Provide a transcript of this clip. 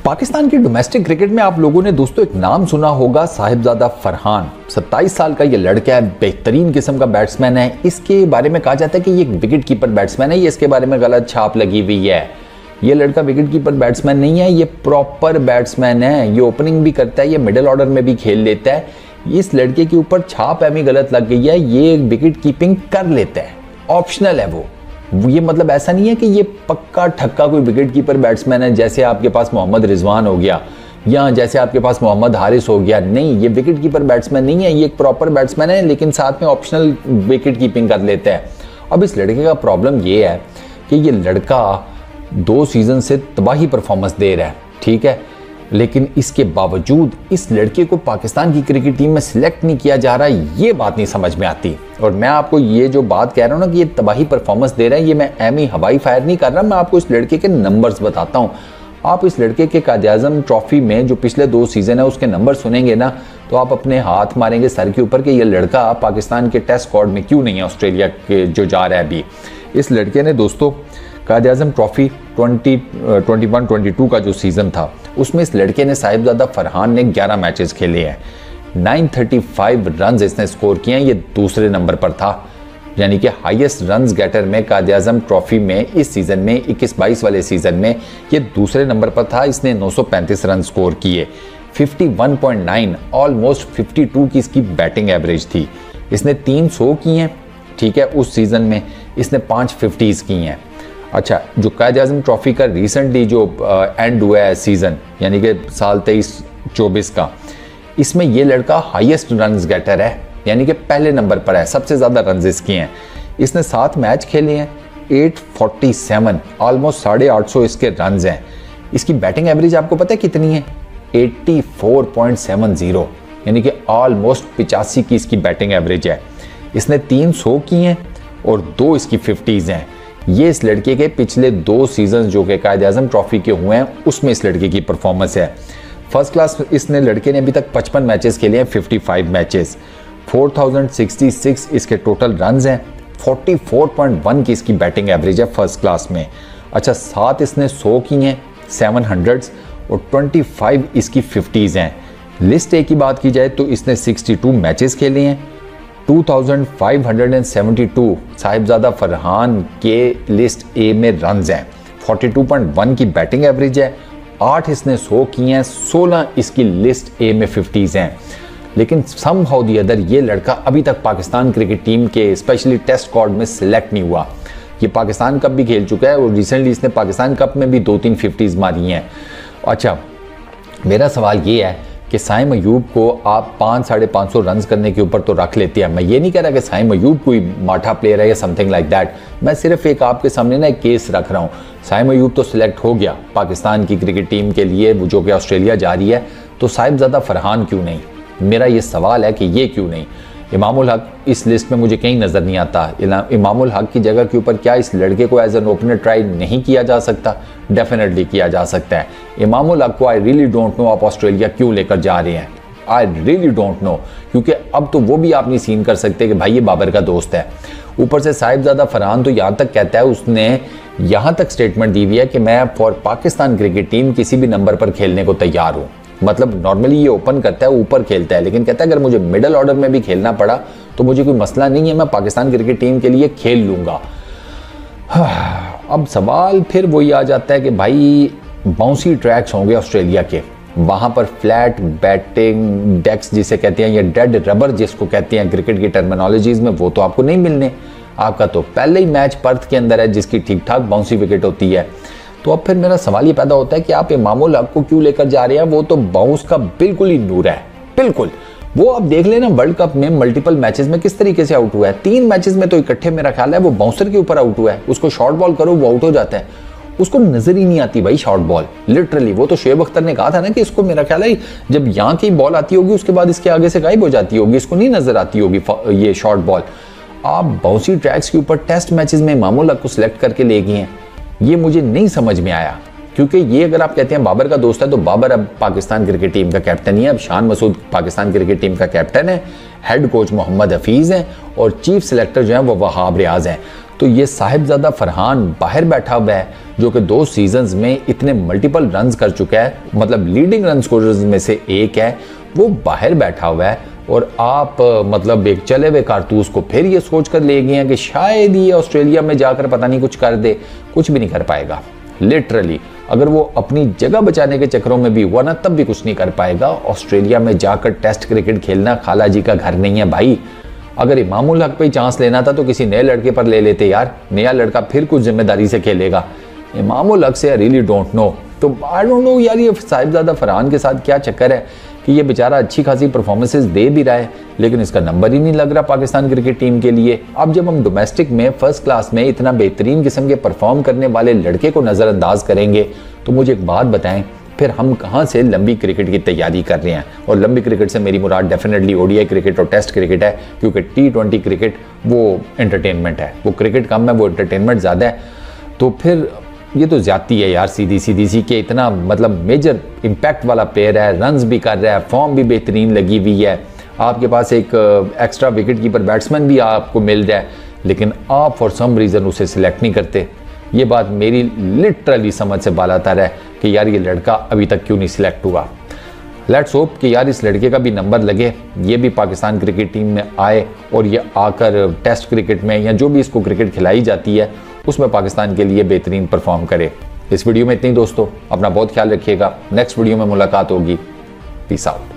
पाकिस्तान की domestic cricket में आप लोगों ने दोस्तों एक नाम सुना होगा, साहिबजादा फरहान। 27 साल का ये लड़का है, बेहतरीन किस्म का बैट्समैन है। इसके बारे में कहा जाता है कि ये एक विकेट कीपर बैट्समैन है। ये इसके बारे में गलत छाप लगी हुई है। ये लड़का विकेट कीपर बैट्समैन नहीं है, ये प्रॉपर बैट्समैन है। ये ओपनिंग भी करता है, ये मिडिल ऑर्डर में भी खेल लेता है। इस लड़के के ऊपर छाप एमी गलत लग गई है। ये विकेट कीपिंग कर लेता है, ऑप्शनल है वो। ये मतलब ऐसा नहीं है कि ये पक्का ठक्का कोई विकेट कीपर बैट्समैन है, जैसे आपके पास मोहम्मद रिजवान हो गया या जैसे आपके पास मोहम्मद हारिस हो गया। नहीं, ये विकेट कीपर बैट्समैन नहीं है, ये एक प्रॉपर बैट्समैन है, लेकिन साथ में ऑप्शनल विकेट कीपिंग कर लेता है। अब इस लड़के का प्रॉब्लम ये है कि ये लड़का 2 सीजन से तबाही परफॉर्मेंस दे रहा है, ठीक है, लेकिन इसके बावजूद इस लड़के को पाकिस्तान की क्रिकेट टीम में सिलेक्ट नहीं किया जा रहा। ये बात नहीं समझ में आती। और मैं आपको ये जो बात कह रहा हूँ ना कि ये तबाही परफॉर्मेंस दे रहा है, ये मैं एमी हवाई फायर नहीं कर रहा, मैं आपको इस लड़के के नंबर्स बताता हूँ। आप इस लड़के के कायद-ए-आज़म ट्रॉफी में जो पिछले 2 सीजन है उसके नंबर सुनेंगे ना, तो आप अपने हाथ मारेंगे सर के ऊपर कि ये लड़का पाकिस्तान के टेस्ट स्क्वाड में क्यों नहीं है, ऑस्ट्रेलिया के जो जा रहा है अभी। इस लड़के ने दोस्तों कायद-ए-आज़म ट्रॉफी 2021-22 का जो सीजन था उसमें इस लड़के ने, साहिबजादा फरहान ने 11 मैचेस खेले हैं। 935 रन्स इसने स्कोर किए हैं। ये दूसरे नंबर पर था, यानी कि हाईएस्ट रन्स गेटर में कायद-ए-आज़म ट्रॉफी में इस सीजन में 21-22 वाले सीजन में ये दूसरे नंबर पर था। इसने 935 रन स्कोर किए। 51.9 ऑलमोस्ट 52 की इसकी बैटिंग एवरेज थी। इसने 300 किए हैं, ठीक है, उस सीजन में इसने 5 50s की हैं। अच्छा, जो कायद-ए-आज़म ट्रॉफी का रिसेंटली जो एंड हुआ है सीजन, यानी कि साल 23-24 का, इसमें ये लड़का हाईएस्ट रन्स गेटर है, यानी कि पहले नंबर पर है, सबसे ज़्यादा रन्स इसके हैं। इसने 7 मैच खेले हैं, 847 ऑलमोस्ट 850 इसके रन्स हैं। इसकी बैटिंग एवरेज आपको पता है कितनी है? 84.70, यानी कि ऑलमोस्ट 85 की इसकी बैटिंग एवरेज है। इसने 300 की हैं और 2 इसकी 50s हैं। ये इस लड़के के पिछले 2 सीजन जो कि कायद-ए-आज़म ट्रॉफी के हुए हैं उसमें इस लड़के की परफॉर्मेंस है। फर्स्ट क्लास इसने लड़के ने अभी तक 55 मैचेस खेले हैं, 55 मैचेस, 4066 इसके टोटल रन्स हैं, 44.1 की इसकी बैटिंग एवरेज है फर्स्ट क्लास में। अच्छा, 7 इसने 100 की हैं, 700s, और 25 इसकी 50s हैं। लिस्ट ए की बात की जाए तो इसने 62 मैचेस खेले हैं, 2572 साहिबजादा फरहान के लिस्ट ए में रन्स हैं, 42.1 की बैटिंग एवरेज है, 8 इसने 100 की हैं, 16 इसकी लिस्ट ए में 50s हैं। लेकिन समहाउ द अदर ये लड़का अभी तक पाकिस्तान क्रिकेट टीम के स्पेशली टेस्ट स्क्वाड में सिलेक्ट नहीं हुआ। ये पाकिस्तान कप भी खेल चुका है और रिसेंटली इसने पाकिस्तान कप में भी 2-3 50s मारी हैं। अच्छा, मेरा सवाल ये है कि साइम अयूब को आप 500-550 रन करने के ऊपर तो रख लेते हैं। मैं ये नहीं कह रहा कि साइम अयूब कोई माठा प्लेयर है या समथिंग लाइक दैट। मैं सिर्फ एक आपके सामने ना एक केस रख रहा हूँ। साइम अयूब तो सिलेक्ट हो गया पाकिस्तान की क्रिकेट टीम के लिए जो कि ऑस्ट्रेलिया जा रही है, तो साहिबजादा फरहान क्यों नहीं? मेरा ये सवाल है कि ये क्यों नहीं? इमामुल हक इस लिस्ट में मुझे कहीं नज़र नहीं आता। इमामुल हक की जगह के ऊपर क्या इस लड़के को एज एन ओपनर ट्राई नहीं किया जा सकता? डेफिनेटली किया जा सकता है। इमामुल हक को आई रियली डोंट नो आप ऑस्ट्रेलिया क्यों लेकर जा रहे हैं। आई रियली डोंट नो, क्योंकि अब तो वो भी आप नहीं सीन कर सकते कि भाई ये बाबर का दोस्त है। ऊपर से साहिबजादा फरहान तो यहाँ तक कहता है, उसने यहाँ तक स्टेटमेंट दी हुई है कि मैं फॉर पाकिस्तान क्रिकेट टीम किसी भी नंबर पर खेलने को तैयार हूँ। मतलब नॉर्मली ये ओपन करता है, ऊपर खेलता है, लेकिन कहता है अगर मुझे मिडिल ऑर्डर में भी खेलना पड़ा तो मुझे कोई मसला नहीं है, मैं पाकिस्तान क्रिकेट टीम के लिए खेल लूँगा। अब सवाल फिर वही आ जाता है कि भाई बाउंसी ट्रैक्स होंगे ऑस्ट्रेलिया के, वहाँ पर फ्लैट बैटिंग डेक्स जिसे कहते हैं, या डेड रबर जिसको कहते हैं क्रिकेट की टर्मिनोलॉजीज में, वो तो आपको नहीं मिलने। आपका तो पहले ही मैच पर्थ के अंदर है जिसकी ठीक ठाक बाउंसी विकेट होती है। तो अब फिर मेरा सवाल ये पैदा होता है कि आप इमामुल हक को क्यों लेकर जा रहे हैं? वो तो बाउंस का बिल्कुल ही नूर है, बिल्कुल। वो आप देख लेना वर्ल्ड कप में मल्टीपल मैचेस में किस तरीके से आउट हुआ है। 3 मैचेस में तो इकट्ठे मेरा ख्याल है वो बाउंसर के ऊपर आउट हुआ है। उसको शॉर्ट बॉल करो वो आउट हो जाता है, उसको नजर ही नहीं आती भाई शॉर्ट बॉल, लिटरली। वो तो शोएब अख्तर ने कहा था ना कि इसको मेरा ख्याल है जब यहाँ की बॉल आती होगी उसके बाद इसके आगे से गायब हो जाती होगी, इसको नहीं नजर आती होगी ये शॉर्ट बॉल। आप बाउंसी ट्रैक्स के ऊपर टेस्ट मैचेस में इमामुल हक को सिलेक्ट करके ले गए हैं, ये मुझे नहीं समझ में आया। क्योंकि ये अगर आप कहते हैं बाबर का दोस्त है तो बाबर अब पाकिस्तान क्रिकेट टीम का कैप्टन ही है। अब शान मसूद पाकिस्तान क्रिकेट टीम का कैप्टन है, हेड कोच मोहम्मद हफीज़ हैं और चीफ सिलेक्टर जो है वो वहाब रियाज हैं। तो ये साहिबजादा फरहान बाहर बैठा हुआ है जो कि 2 सीजन्स में इतने मल्टीपल रन्स कर चुका है, मतलब लीडिंग रन स्कोरर्स में से एक है, वो बाहर बैठा हुआ है और आप मतलब एक चले हुए कारतूस को फिर ये सोच कर ले गए हैं कि शायद ये ऑस्ट्रेलिया में जाकर पता नहीं कुछ कर दे। कुछ भी नहीं कर पाएगा लिटरली। अगर वो अपनी जगह बचाने के चक्करों में भी हुआ ना तब भी कुछ नहीं कर पाएगा। ऑस्ट्रेलिया में जाकर टेस्ट क्रिकेट खेलना खाला जी का घर नहीं है भाई। अगर इमामुल हक पे ही चांस लेना था तो किसी नए लड़के पर ले लेते यार, नया लड़का फिर कुछ जिम्मेदारी से खेलेगा। इमामुल हक से आई रियली डोंट नो। तो आई डोंट नो यार ये साहिबजादा फरहान के साथ क्या चक्कर है कि ये बेचारा अच्छी खासी परफॉर्मेंसेस दे भी रहा है लेकिन इसका नंबर ही नहीं लग रहा पाकिस्तान क्रिकेट टीम के लिए। अब जब हम डोमेस्टिक में फर्स्ट क्लास में इतना बेहतरीन किस्म के परफॉर्म करने वाले लड़के को नज़रअंदाज करेंगे तो मुझे एक बात बताएं, फिर हम कहाँ से लंबी क्रिकेट की तैयारी कर रहे हैं? और लंबी क्रिकेट से मेरी मुराद डेफिनेटली ओडीआई क्रिकेट और टेस्ट क्रिकेट है, क्योंकि T20 क्रिकेट वो एंटरटेनमेंट है, वो क्रिकेट कम है, वो एंटरटेनमेंट ज़्यादा है। तो फिर ये तो ज़्यादती है यार सीधी सी कि इतना मतलब मेजर इम्पैक्ट वाला प्लेयर है, रन्स भी कर रहा है, फॉर्म भी बेहतरीन लगी हुई है, आपके पास एक एक्स्ट्रा विकेट कीपर बैट्समैन भी आपको मिल रहा है, लेकिन आप फॉर सम रीज़न उसे सिलेक्ट नहीं करते। ये बात मेरी लिटरली समझ से बालातर है कि यार ये लड़का अभी तक क्यों नहीं सिलेक्ट हुआ। लेट्स होप कि यार इस लड़के का भी नंबर लगे, ये भी पाकिस्तान क्रिकेट टीम में आए और ये आकर टेस्ट क्रिकेट में या जो भी इसको क्रिकेट खिलाई जाती है उसमें पाकिस्तान के लिए बेहतरीन परफॉर्म करे। इस वीडियो में इतनी दोस्तों, अपना बहुत ख्याल रखिएगा। नेक्स्ट वीडियो में मुलाकात होगी। Peace out.